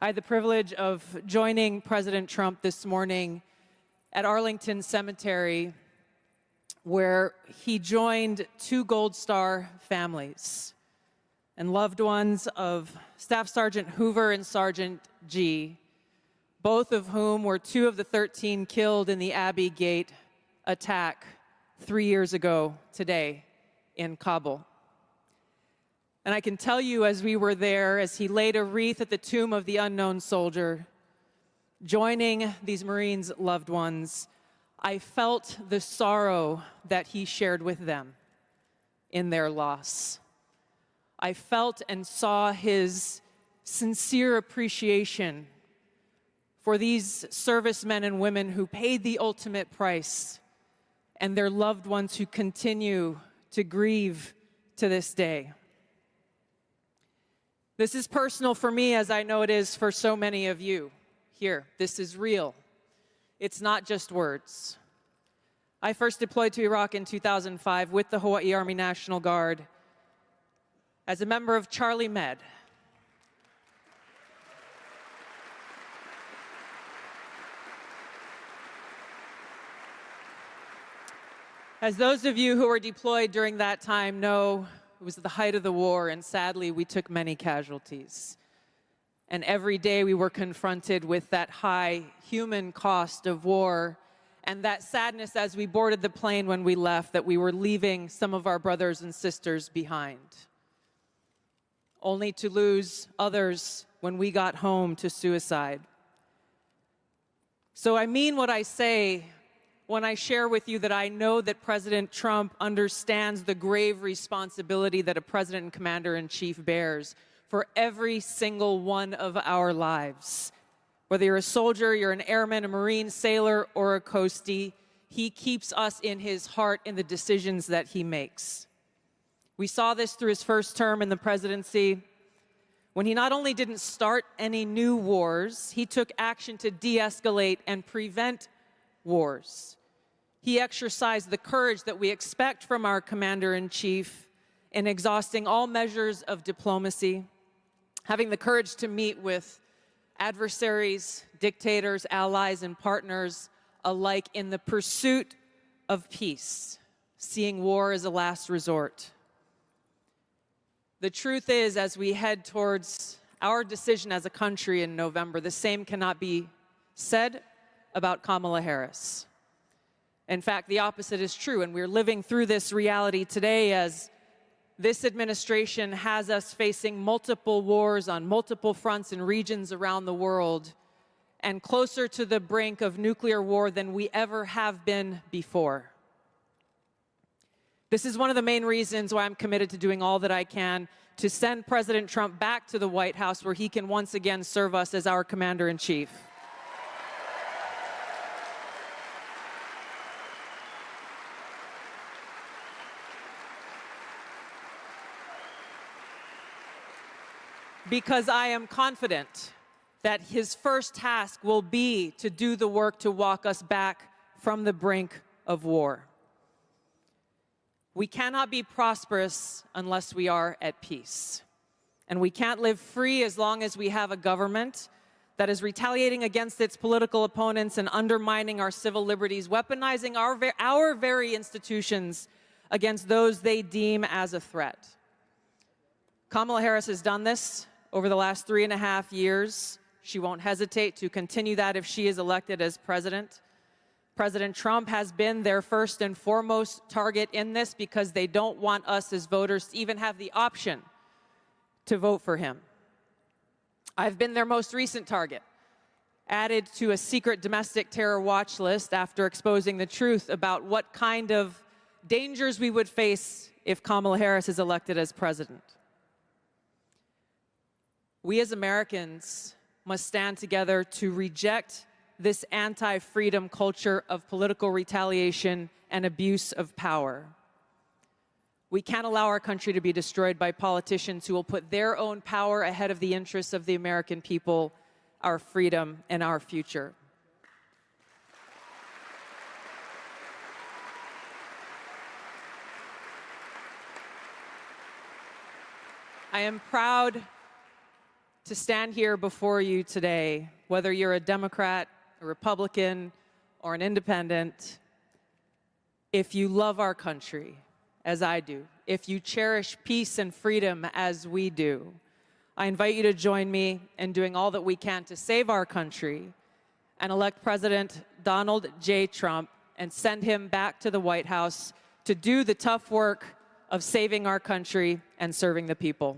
I had the privilege of joining President Trump this morning at Arlington Cemetery, where he joined two Gold Star families and loved ones of Staff Sergeant Hoover and Sergeant G, both of whom were two of the 13 killed in the Abbey Gate attack 3 years ago today in Kabul. And I can tell you, as we were there, as he laid a wreath at the tomb of the unknown soldier, joining these Marines' loved ones, I felt the sorrow that he shared with them in their loss. I felt and saw his sincere appreciation for these servicemen and women who paid the ultimate price and their loved ones who continue to grieve to this day. This is personal for me, as I know it is for so many of you here. This is real. It's not just words. I first deployed to Iraq in 2005 with the Hawaii Army National Guard as a member of Charlie Med. As those of you who were deployed during that time know, it was the height of the war, and sadly, we took many casualties. And every day we were confronted with that high human cost of war and that sadness as we boarded the plane when we left, that we were leaving some of our brothers and sisters behind, only to lose others when we got home to suicide. So I mean what I say when I share with you that I know that President Trump understands the grave responsibility that a president and commander-in-chief bears for every single one of our lives. Whether you're a soldier, you're an airman, a Marine, sailor, or a coastie, he keeps us in his heart in the decisions that he makes. We saw this through his first term in the presidency, when he not only didn't start any new wars, he took action to de-escalate and prevent wars. He exercised the courage that we expect from our commander-in-chief in exhausting all measures of diplomacy, having the courage to meet with adversaries, dictators, allies, and partners alike in the pursuit of peace, seeing war as a last resort. The truth is, as we head towards our decision as a country in November, the same cannot be said about Kamala Harris. In fact, the opposite is true, and we're living through this reality today as this administration has us facing multiple wars on multiple fronts and regions around the world, and closer to the brink of nuclear war than we ever have been before. This is one of the main reasons why I'm committed to doing all that I can to send President Trump back to the White House, where he can once again serve us as our commander-in-chief. Because I am confident that his first task will be to do the work to walk us back from the brink of war. We cannot be prosperous unless we are at peace. And we can't live free as long as we have a government that is retaliating against its political opponents and undermining our civil liberties, weaponizing our very institutions against those they deem as a threat. Kamala Harris has done this over the last 3.5 years. She won't hesitate to continue that if she is elected as president. President Trump has been their first and foremost target in this because they don't want us as voters to even have the option to vote for him. I've been their most recent target, added to a secret domestic terror watch list after exposing the truth about what kind of dangers we would face if Kamala Harris is elected as president. We as Americans must stand together to reject this anti-freedom culture of political retaliation and abuse of power. We can't allow our country to be destroyed by politicians who will put their own power ahead of the interests of the American people, our freedom, and our future. I am proud to stand here before you today, whether you're a Democrat, a Republican, or an independent. If you love our country, as I do, if you cherish peace and freedom as we do, I invite you to join me in doing all that we can to save our country and elect President Donald J. Trump and send him back to the White House to do the tough work of saving our country and serving the people.